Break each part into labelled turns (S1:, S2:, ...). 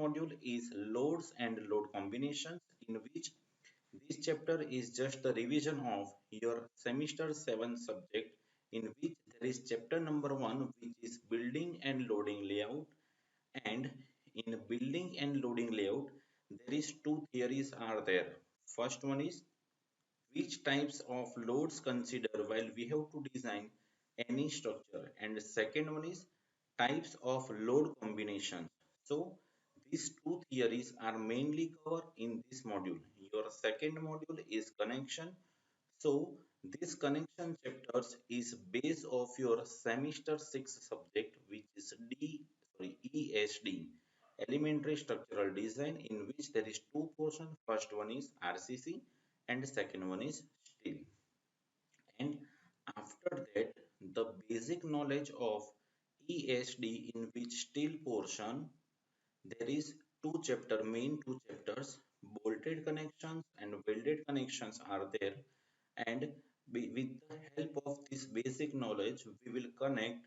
S1: module is loads and load combinations, in which this chapter is just the revision of your semester 7 subject, in which there is chapter number 1, which is building and loading layout. And in building and loading layout, there is two theories are there. First one is which types of loads consider while we have to design any structure, and the second one is types of load combinations. So these two theories are mainly covered in this module. Your second module is connection. So this connection chapters is base of your semester 6 subject, which is ESD, elementary structural design, in which there is two portions. First one is RCC and second one is steel. And after that, the basic knowledge of ESD, in which steel portion, there is main two chapters, bolted connections and welded connections are there. And with the help of this basic knowledge, we will connect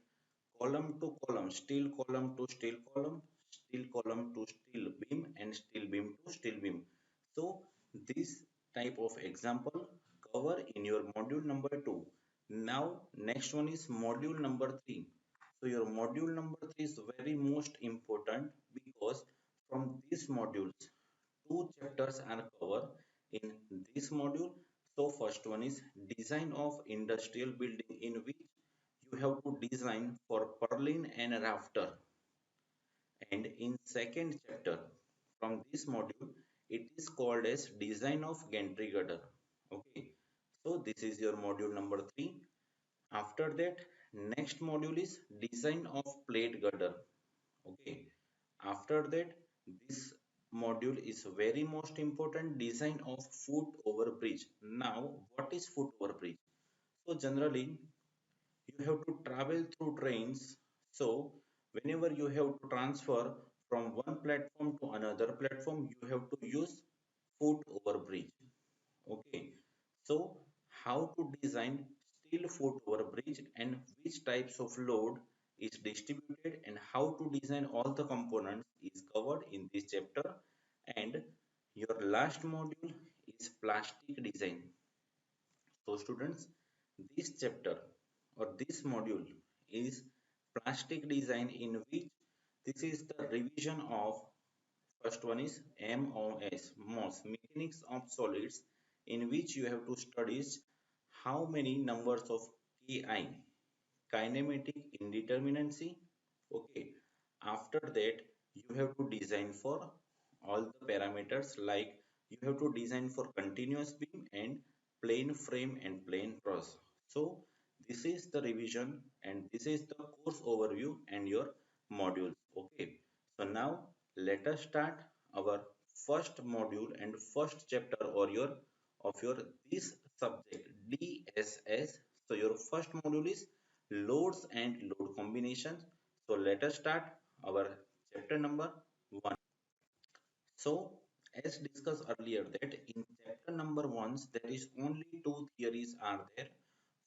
S1: column to column, steel column to steel column, steel column to steel beam, and steel beam to steel beam. So this type of example cover in your module number 2. Now next one is module number 3. So your module number 3 is very most important, because from these modules two chapters are covered in this module. So first one is design of industrial building, in which you have to design for purlin and rafter. And in second chapter from this module, it is called as design of gantry girder. Okay, so this is your module number 3. After that, next module is design of plate girder. Okay, after that, this module is very most important, design of foot over bridge. Now what is foot over bridge? So generally you have to travel through trains. So whenever you have to transfer from one platform to another platform, you have to use foot over bridge. Okay, so how to design steel foot over bridge, and which types of load is distributed, and how to design all the components is covered in this chapter. And your last module is plastic design. So students, this chapter or this module is plastic design, in which this is the revision of first one is MOS, mechanics of solids, in which you have to study how many numbers of KI, kinematic indeterminacy. Okay, after that you have to design for all the parameters, like you have to design for continuous beam and plane frame and plane truss. So this is the revision and this is the course overview and your modules. Okay, so now let us start our first module and first chapter or your of your this subject DSS. So your first module is loads and load combinations. So let us start our chapter number 1. So as discussed earlier, that in chapter number 1 there is only two theories are there.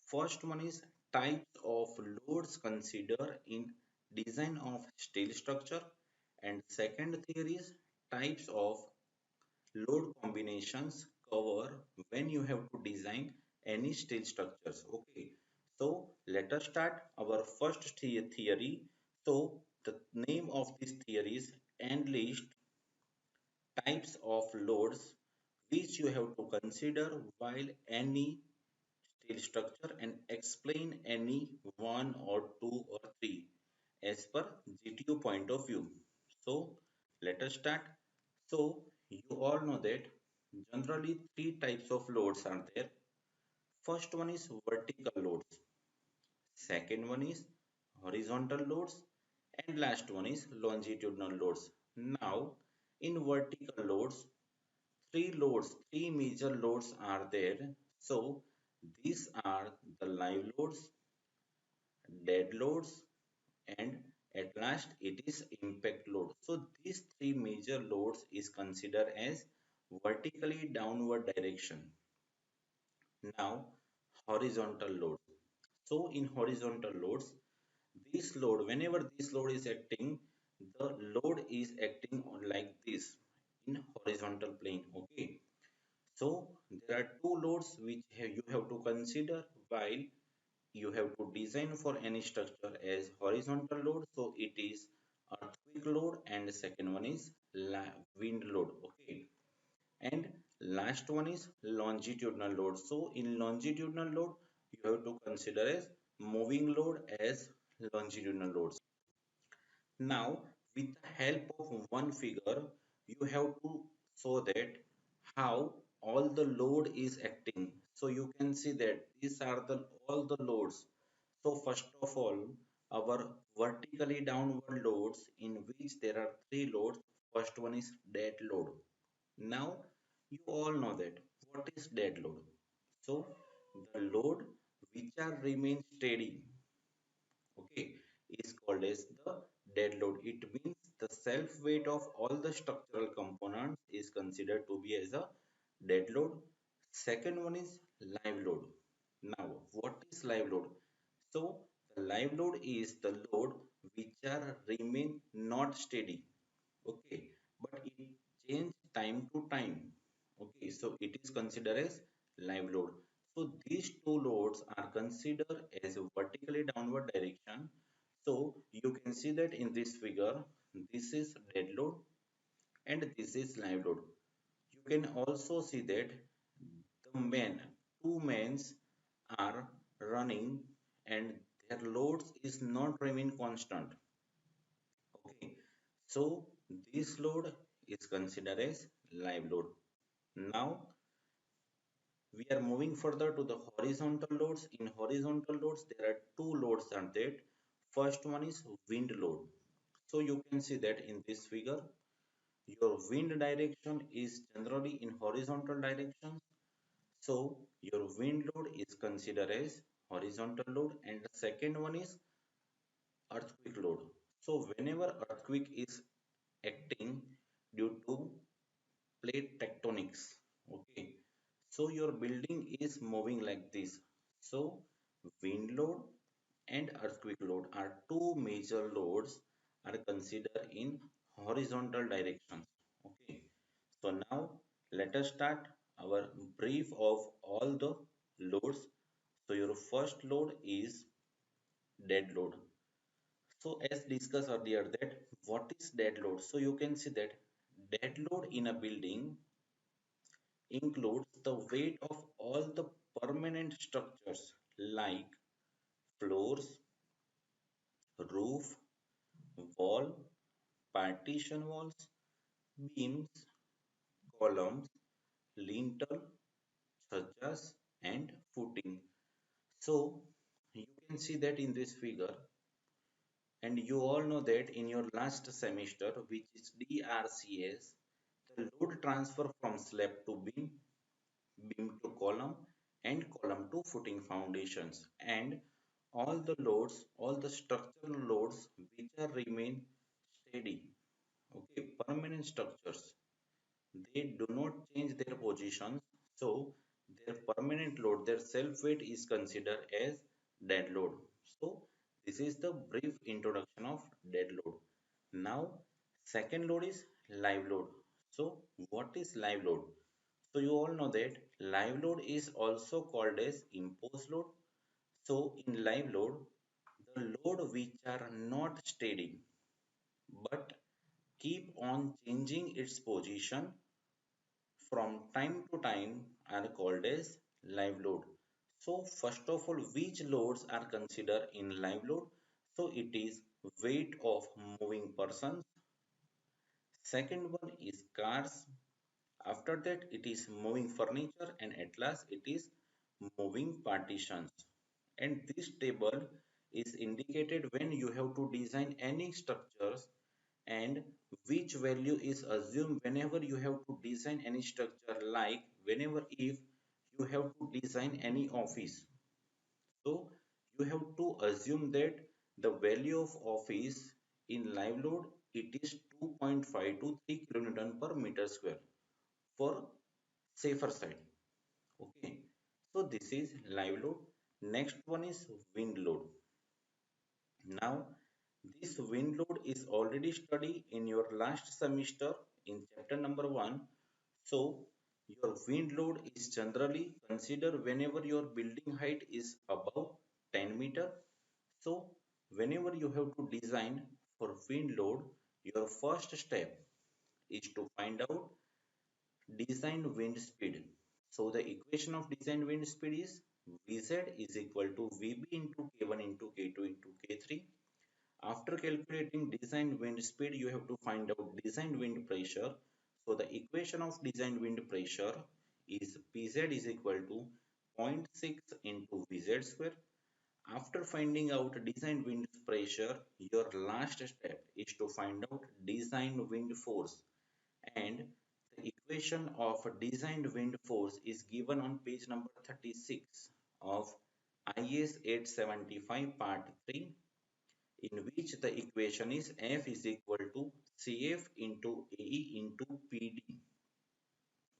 S1: First one is types of loads considered in design of steel structure, and second theory is types of load combinations cover when you have to design any steel structures. Okay, so let us start our first theory. So the name of this theory is enlist types of loads which you have to consider while any steel structure, and explain any one or two or three as per GTO point of view. So let us start. So you all know that generally three types of loads are there. First one is vertical loads, second one is horizontal loads, and last one is longitudinal loads. Now in vertical loads, three major loads are there. So these are the live loads, dead loads, and at last it is impact load. So these three major loads is considered as vertically downward direction. Now horizontal load. So in horizontal loads, this load, whenever this load is acting, the load is acting on like this in horizontal plane. Okay, so there are two loads which you have to consider while you have to design for any structure as horizontal load. So it is earthquake load and second one is wind load. Okay, and last one is longitudinal load. So in longitudinal load you have to consider as moving load as longitudinal loads. Now, with the help of one figure, you have to show that how all the load is acting. So you can see that these are the all the loads. So first of all, our vertically downward loads, in which there are three loads. First one is dead load. Now you all know that what is dead load. So the load which are remain steady, okay, is called as the dead load. It means the self weight of all the structural components is considered to be as a dead load. Second one is live load. Now what is live load? So the live load is the load which are remain not steady, okay, but it change time to time. Okay, so it is considered as live load. So these two loads are considered as a vertically downward direction. So you can see that in this figure, this is dead load and this is live load. You can also see that the two men are running and their loads is not remain constant. Okay, so this load is considered as live load. Now we are moving further to the horizontal loads. In horizontal loads, there are two loads are there. First one is wind load. So you can see that in this figure, your wind direction is generally in horizontal direction. So your wind load is considered as horizontal load, and the second one is earthquake load. So whenever earthquake is acting due to plate tectonics, okay, so your building is moving like this. So wind load and earthquake load are two major loads are considered in horizontal directions. Okay, so now let us start our brief of all the loads. So your first load is dead load. So as discussed earlier that what is dead load? So you can see that dead load in a building includes the weight of all the permanent structures like floors, roof, wall, partition walls, beams, columns, lintel, chhajjas and footing. So you can see that in this figure, and you all know that in your last semester, which is DRCS, the load transfer from slab to beam to column, and column to footing foundations, and all the loads, all the structural loads which are remain steady, okay, permanent structures, they do not change their positions. So their permanent load, their self weight is considered as dead load. So this is the brief introduction of dead load. Now second load is live load. So what is live load? So you all know that live load is also called as imposed load. So in live load, the load which are not steady but keep on changing its position from time to time are called as live load. So first of all, which loads are considered in live load? So it is weight of moving persons. Second one is cars. After that, it is moving furniture, and at last it is moving partitions. And this table is indicated when you have to design any structures, and which value is assumed whenever you have to design any structure, like whenever if you have to design any office. So you have to assume that the value of office in live load, it is 2.5 to 3 kilonewton per meter square for safer side. Okay, so this is live load. Next one is wind load. Now This wind load is already studied in your last semester in chapter number 1. So, your wind load is generally considered whenever your building height is above 10 meter. So, whenever you have to design for wind load, your first step is to find out design wind speed. So, the equation of design wind speed is Vz is equal to Vb into K1 into K2 into K3. After calculating design wind speed, you have to find out design wind pressure. So the equation of design wind pressure is Pz is equal to zero point 0.6 into Vz square. After finding out design wind pressure, your last step is to find out design wind force. And the equation of design wind force is given on page number 36 of IS 875 part 3, in which the equation is F is equal to CF into AE into PD.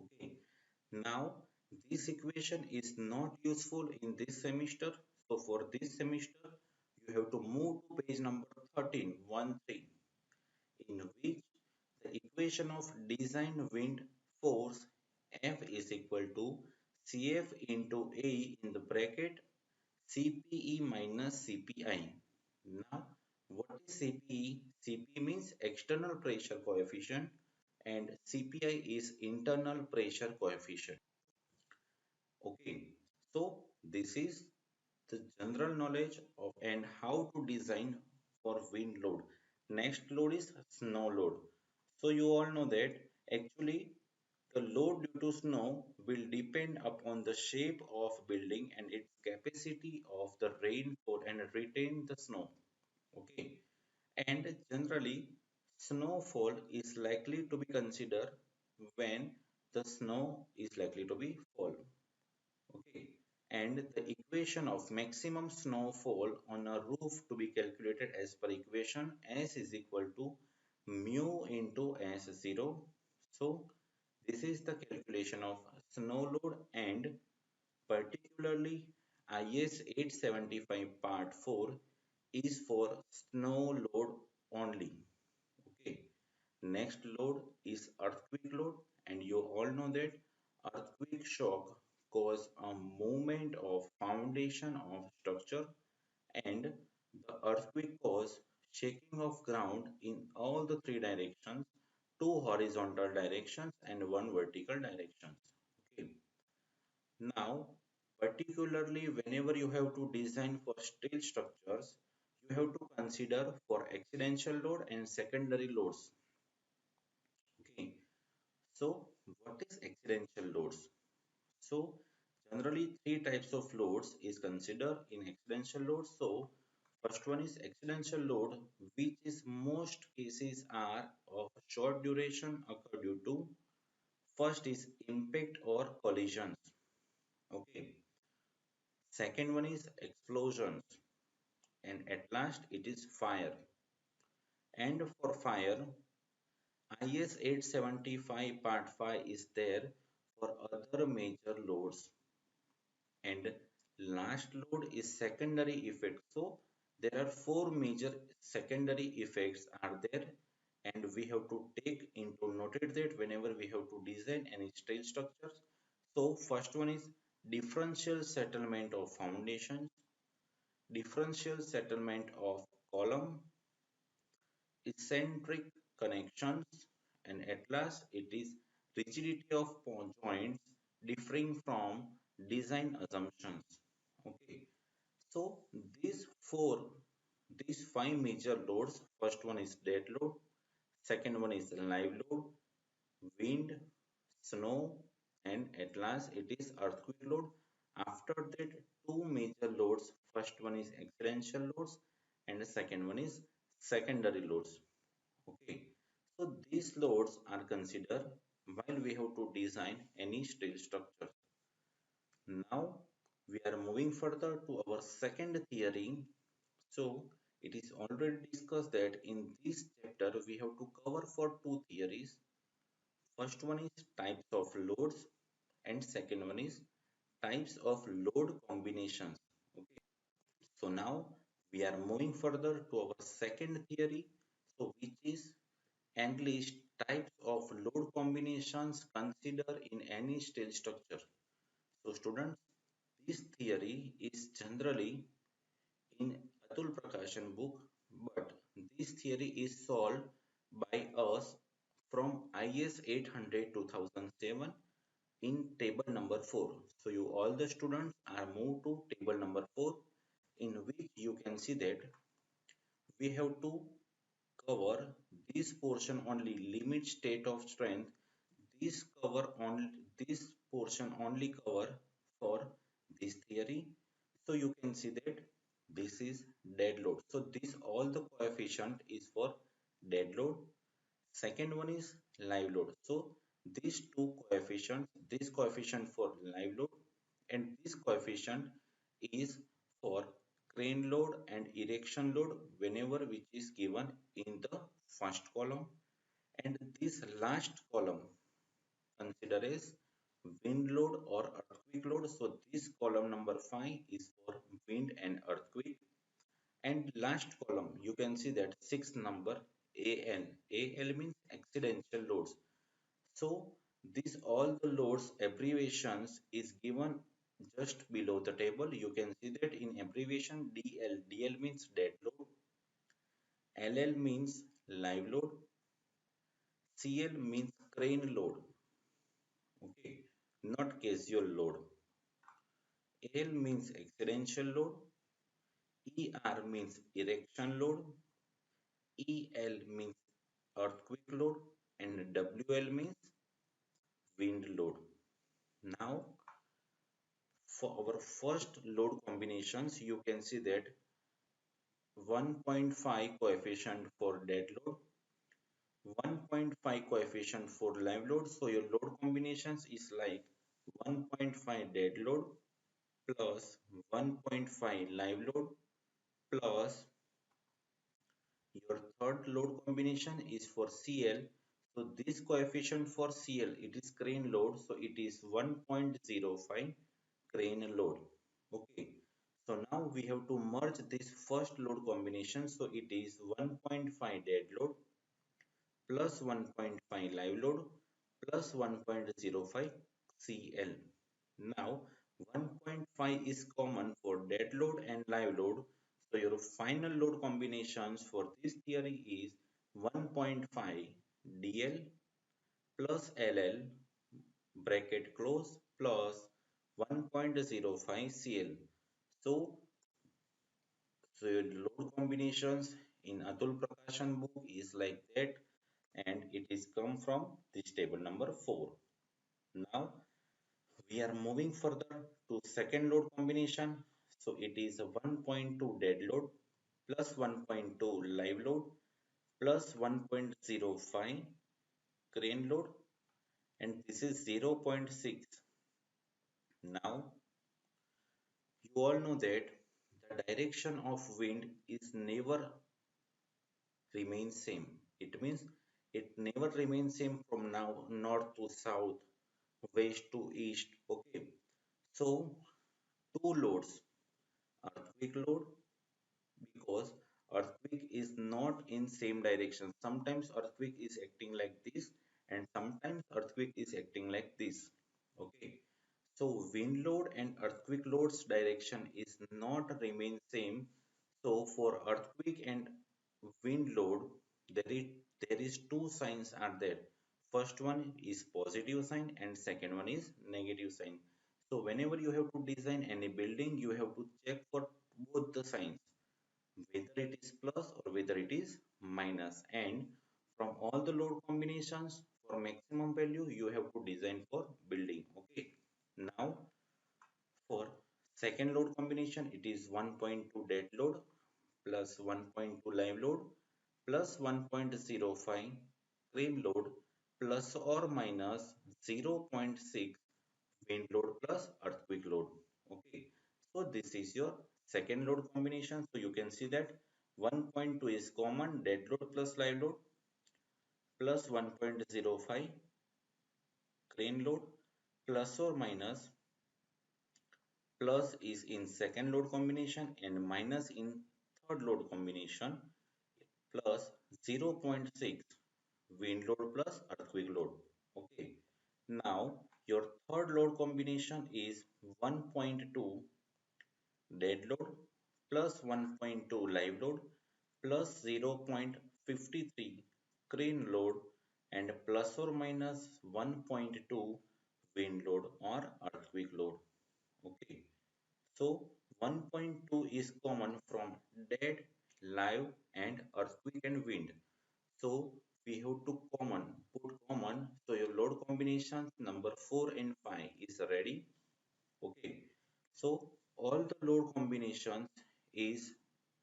S1: Okay. Now, this equation is not useful in this semester. So, for this semester, you have to move to page number 13, 13, in which the equation of design wind force F is equal to CF into A in the bracket CPE minus CPI. Now, what is CPE? CPE means external pressure coefficient and CPI is internal pressure coefficient. Okay, so this is the general knowledge of and how to design for wind load. Next load is snow load. So you all know that actually the load due to snow will depend upon the shape of building and its capacity of the rainfall and retain the snow. Okay, and generally snowfall is likely to be considered when the snow is likely to be fall. Okay, and the equation of maximum snowfall on a roof to be calculated as per equation S is equal to mu into S0. So this is the calculation of snow load, and particularly IS 875 part 4 is for snow load only. Okay, next load is earthquake load, and you all know that earthquake shock cause a movement of foundation of structure, and the earthquake cause shaking of ground in all the three directions, two horizontal directions and one vertical directions. Okay, now particularly whenever you have to design for steel structures, you have to consider for accidental load and secondary loads. Okay, so what is accidental loads? So generally three types of loads is considered in accidental load. So first one is accidental load, which is most cases are of short duration occur due to first is impact or collisions. Okay. Second one is explosions, and at last it is fire. And for fire, IS 875 part 5 is there for other major loads, and last load is secondary effect. So there are four major secondary effects are there, and we have to take into noted that whenever we have to design any steel structures. So first one is differential settlement of foundations, differential settlement of column, eccentric connections, and at last it is rigidity of joints differing from design assumptions. Okay, so these four, these five major loads, first one is dead load, second one is live load, wind, snow, and at last it is earthquake load. After that, two major loads, first one is exponential loads and the second one is secondary loads. Okay, so these loads are considered while we have to design any steel structure. Now we are moving further to our second theory. So it is already discussed that in this chapter we have to cover for two theories. First one is types of loads and second one is types of load combinations. Okay. So now We are moving further to our second theory, so which is English types of load combinations considered in any steel structure. So students, this theory is generally in Atul Prakashan book, but this theory is solved by us from IS 800 2007 in table number 4. So you all the students are moved to table number 4, in which you can see that we have to cover this portion only, limit state of strength. This cover only, this portion only cover for this theory. So you can see that this is dead load. So this all the coefficient is for dead load. Second one is live load. So these two coefficients, this coefficient for live load and this coefficient is for crane load and erection load whenever which is given in the first column, and this last column consider as wind load or earthquake load. So this column number 5 is for wind and earthquake, and last column you can see that sixth number AL. AL means accidental loads. So these all the loads abbreviations is given just below the table. You can see that in abbreviation DL. DL means dead load. LL means live load. CL means crane load. Okay, not casual load. AL means accidental load. ER means erection load. EL means earthquake load, and WL means wind load. Now, for our first load combinations, you can see that 1.5 coefficient for dead load, 1.5 coefficient for live load. So your load combinations is like 1.5 dead load plus 1.5 live load plus your third load combination is for CL. So this coefficient for CL, it is crane load. So it is 1.05 crane load. Okay. So now we have to merge this first load combination. So it is 1.5 dead load plus 1.5 live load plus 1.05 CL. Now 1.5 is common for dead load and live load. So your final load combinations for this theory is 1.5 DL plus LL bracket close plus 1.05 CL. So, so your load combinations in Atul Prakashan book is like that, and it is come from this table number 4. Now we are moving further to second load combination. So it is a 1.2 dead load plus 1.2 live load plus 1.05 crane load, and this is 0.6. Now you all know that the direction of wind is never remains same. It means it never remains same from now north to south, west to east. Okay. So two loads, earthquake load, because earthquake is not in same direction. Sometimes earthquake is acting like this and sometimes earthquake is acting like this. Okay. So wind load and earthquake load's direction is not remain same. So for earthquake and wind load, there is there is two signs are there. First one is positive sign and second one is negative sign. So whenever you have to design any building, you have to check for both the signs, whether it is plus or whether it is minus. And from all the load combinations, for maximum value, you have to design for building. Okay. Now for second load combination, it is 1.2 dead load plus 1.2 live load plus 1.05 crane load plus or minus 0.6 wind load plus earthquake load. Okay, so this is your second load combination. So you can see that 1.2 is common, dead load plus live load plus 1.05 crane load plus or minus, plus is in second load combination and minus in third load combination plus 0.6 wind load plus earthquake load. Okay. Now your third load combination is 1.2 dead load plus 1.2 live load plus 0.53 crane load and plus or minus 1.2 wind load or earthquake load. Okay. So 1.2 is common from dead, live and earthquake and wind. So we have to put common. So your load combinations number 4 and 5 is ready. Okay. So all the load combinations is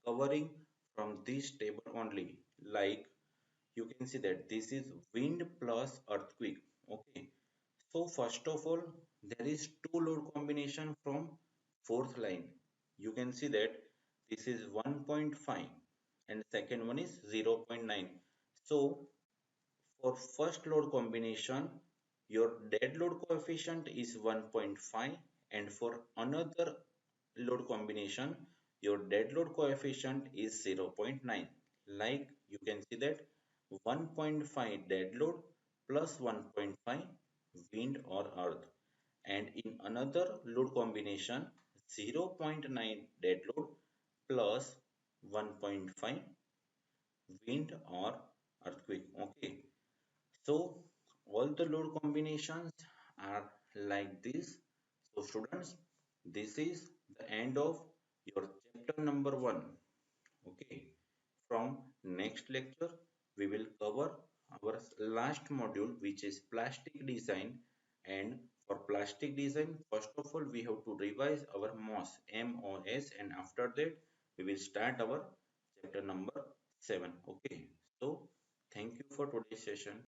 S1: covering from this table only. Like you can see that this is wind plus earthquake. Okay. So first of all, there is two load combination from fourth line. You can see that this is 1.5 and second one is 0.9. So for first load combination, your dead load coefficient is 1.5 and for another load combination, your dead load coefficient is 0.9. Like you can see that 1.5 dead load plus 1.5 wind or earth. And in another load combination, 0.9 dead load plus 1.5 wind or earthquake. Okay. So all the load combinations are like this. So students, this is the end of your chapter number 1. Okay. From next lecture, we will cover our last module, which is plastic design. And for plastic design, first of all, we have to revise our MOS, and after that, we will start our chapter number 7. Okay. So thank you for today's session.